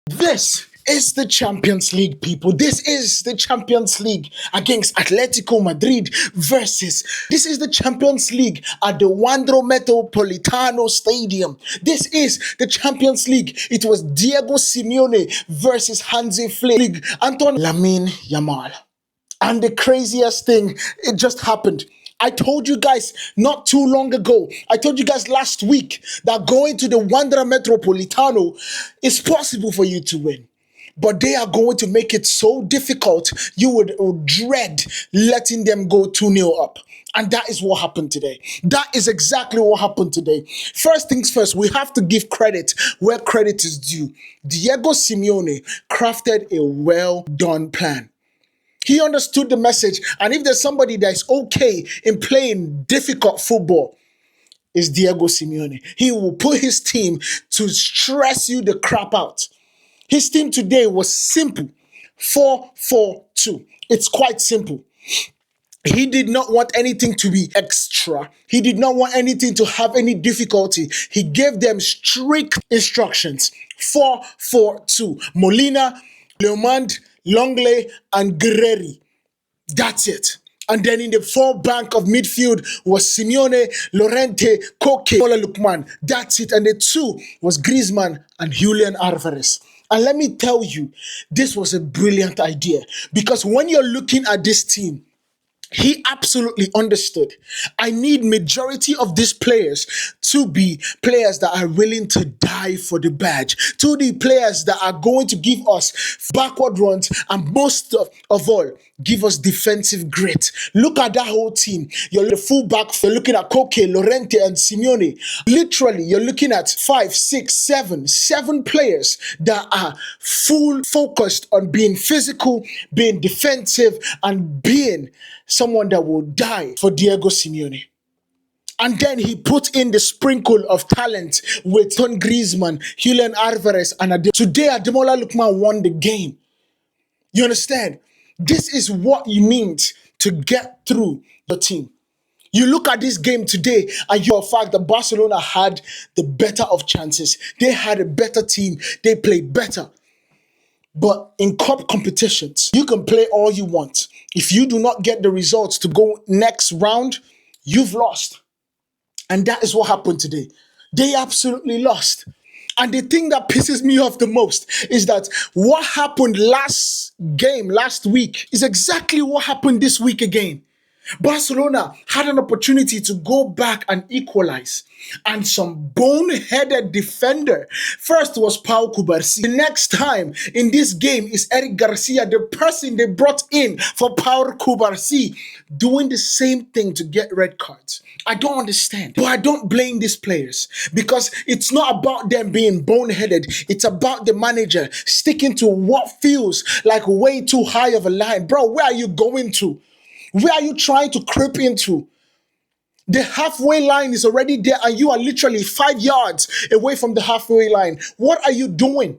This is the Champions League, people. This is the Champions League against Atletico Madrid versus. This is the Champions League at the Wandro Metropolitano Stadium. This is the Champions League. It was Diego Simeone versus Hansi Flick. Anton Lamine Yamal. And the craziest thing, it just happened. I told you guys not too long ago, I told you guys last week that going to the Wandra Metropolitano is possible for you to win. But they are going to make it so difficult, you would dread letting them go 2-0 up. And that is what happened today. That is exactly what happened today. First things first, we have to give credit where credit is due. Diego Simeone crafted a well-done plan. He understood the message, and if there's somebody that is okay in playing difficult football, it's Diego Simeone. He will put his team to stress you the crap out. His team today was simple, 4-4-2. It's quite simple. He did not want anything to be extra. He did not want anything to have any difficulty. He gave them strict instructions. 4-4-2. Molina, Leomand, Longley, and Guerreri. That's it. And then in the full bank of midfield was Simeone, Llorente, Koke, Bola Lukman. That's it. And the two was Griezmann and Julian Alvarez. And let me tell you, this was a brilliant idea. Because when you're looking at this team, he absolutely understood. I need majority of these players to be players that are willing to die for the badge, to the players that are going to give us backward runs, and most of all, give us defensive grit. Look at that whole team. You're the fullback, you're looking at Koke, Llorente, and Simeone. Literally, you're looking at 5, 6, 7 players that are full focused on being physical, being defensive, and being someone that will die for Diego Simeone. And then he put in the sprinkle of talent with Ton Griezmann, Julian Alvarez, and Today, Ademola Lookman won the game. You understand? This is what you need to get through the team. You look at this game today, and you're fact that Barcelona had the better of chances. They had a better team. They played better. But in cup competitions, you can play all you want. If you do not get the results to go next round, you've lost. And that is what happened today. They absolutely lost. And the thing that pisses me off the most is that what happened last week, is exactly what happened this week again. Barcelona had an opportunity to go back and equalize. And some boneheaded defender. First was Pau Cubarsí. The next time in this game is Eric Garcia, the person they brought in for Pau Cubarsí, doing the same thing to get red cards. I don't understand. But I don't blame these players, because it's not about them being boneheaded. It's about the manager sticking to what feels like way too high of a line. Bro, where are you going to? Where are you trying to creep into? The halfway line is already there, and you are literally 5 yards away from the halfway line. What are you doing?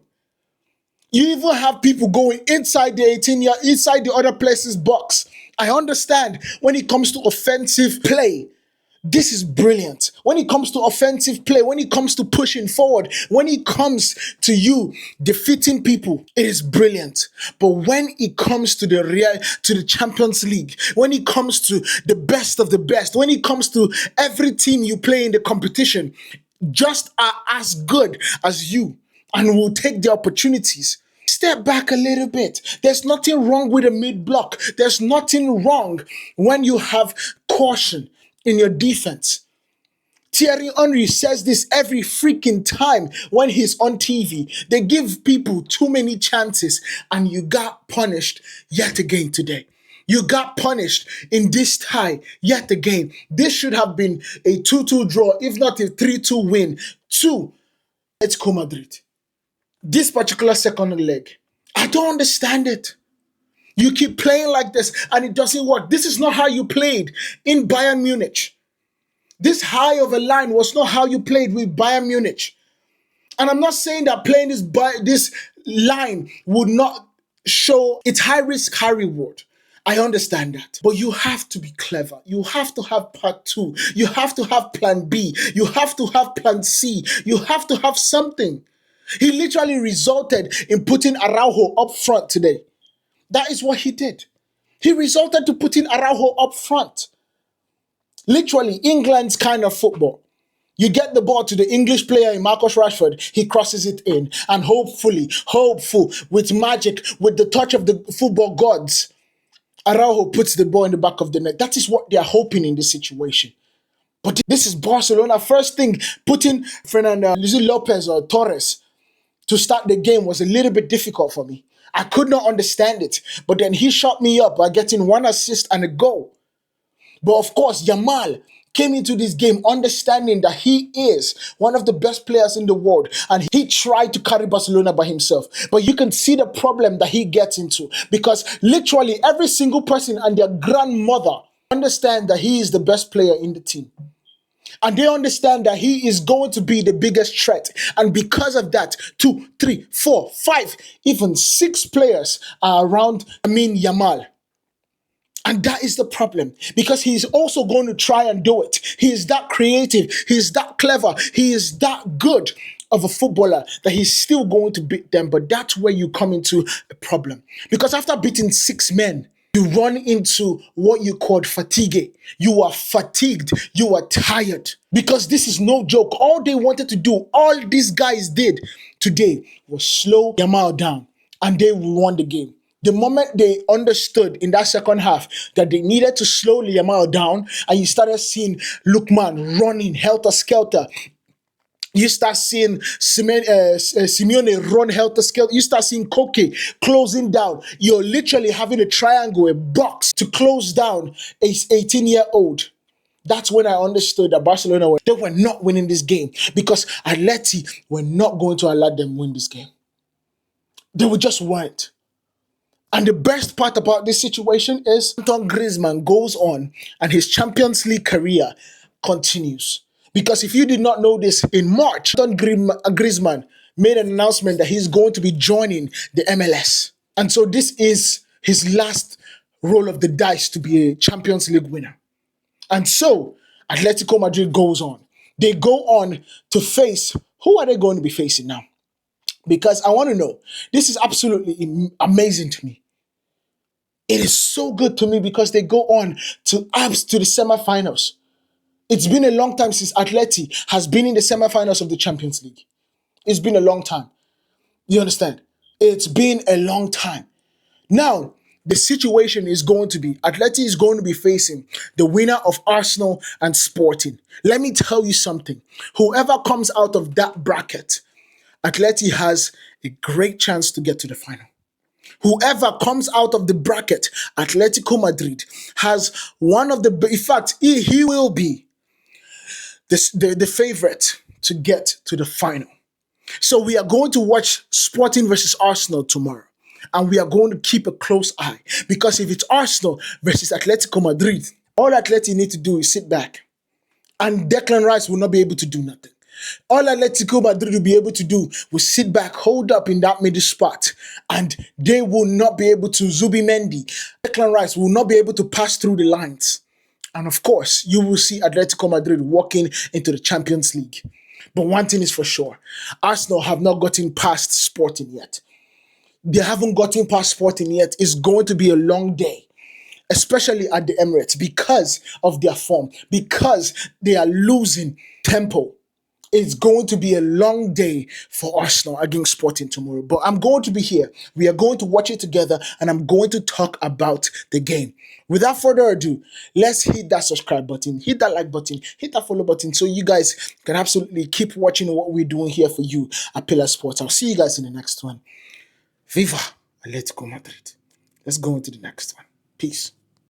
You even have people going inside the 18-yard, inside the other place's box. I understand when it comes to offensive play. This is brilliant. When it comes to offensive play, when it comes to pushing forward, when it comes to you defeating people, it is brilliant. But when it comes to the Champions League, when it comes to the best of the best, when it comes to every team you play in the competition, just are as good as you and will take the opportunities. Step back a little bit. There's nothing wrong with a mid-block. There's nothing wrong when you have caution in your defense. Thierry Henry says this every freaking time when he's on TV. They give people too many chances, and you got punished yet again today. You got punished in this tie yet again. This should have been a 2-2 draw, if not a 3-2 win to Atletico Madrid. This particular second leg, I don't understand it. You keep playing like this and it doesn't work. This is not how you played in Bayern Munich. This high of a line was not how you played with Bayern Munich. And I'm not saying that playing this line would not show it's high risk, high reward. I understand that. But you have to be clever. You have to have part 2. You have to have plan B. You have to have plan C. You have to have something. He literally resulted in putting Araujo up front today. That is what he did. He resulted to putting Araujo up front. Literally, England's kind of football. You get the ball to the English player in Marcus Rashford, he crosses it in, and hopeful, with magic, with the touch of the football gods, Araujo puts the ball in the back of the net. That is what they are hoping in this situation. But this is Barcelona. First thing, putting Fernando Lopez or Torres to start the game was a little bit difficult for me. I could not understand it. But then he shot me up by getting 1 assist and a goal. But of course, Yamal came into this game understanding that he is one of the best players in the world, and he tried to carry Barcelona by himself. But you can see the problem that he gets into, because literally every single person and their grandmother understand that he is the best player in the team. And they understand that he is going to be the biggest threat. And because of that, 2, 3, 4, 5, even 6 players are around Yamal. And that is the problem, because he is also going to try and do it. He is that creative. He is that clever. He is that good of a footballer that he's still going to beat them. But that's where you come into a problem. Because after beating 6 men, you run into what you call fatigue. You are fatigued. You are tired. Because this is no joke. All they wanted to do, all these guys did today was slow Yamal down. And they won the game. The moment they understood in that second half that they needed to slow Yamal down, and you started seeing Lookman running helter-skelter, you start seeing Simeone run helter-skelter, you start seeing Koke closing down. You're literally having a triangle, a box to close down a 18-year-old. That's when I understood that Barcelona, they were not winning this game, because Atleti were not going to allow them win this game. They just weren't. And the best part about this situation is Antoine Griezmann goes on and his Champions League career continues. Because if you did not know this, in March, Antoine Griezmann made an announcement that he's going to be joining the MLS. And so this is his last roll of the dice to be a Champions League winner. And so Atletico Madrid goes on. They go on to face, who are they going to be facing now? Because I want to know. This is absolutely amazing to me. It is so good to me because they go on to the semifinals. It's been a long time since Atleti has been in the semifinals of the Champions League. It's been a long time. You understand? It's been a long time. Now, the situation is going to be, Atleti is going to be facing the winner of Arsenal and Sporting. Let me tell you something. Whoever comes out of that bracket, Atleti has a great chance to get to the final. Whoever comes out of the bracket, Atletico Madrid, has one of the, in fact, he will be the favorite to get to the final. So we are going to watch Sporting versus Arsenal tomorrow. And we are going to keep a close eye. Because if it's Arsenal versus Atletico Madrid, all Atleti need to do is sit back. And Declan Rice will not be able to do nothing. All Atletico Madrid will be able to do will sit back, hold up in that middle spot, and they will not be able to, Zubimendi, Declan Rice will not be able to pass through the lines. And of course, you will see Atletico Madrid walking into the Champions League. But one thing is for sure, Arsenal have not gotten past Sporting yet. They haven't gotten past Sporting yet. It's going to be a long day, especially at the Emirates, because of their form, because they are losing tempo. It's going to be a long day for Arsenal against Sporting tomorrow. But I'm going to be here. We are going to watch it together, and I'm going to talk about the game. Without further ado, let's hit that subscribe button, hit that like button, hit that follow button so you guys can absolutely keep watching what we're doing here for you at Pillar Sports. I'll see you guys in the next one. Viva Atletico Madrid. Let's go into the next one. Peace.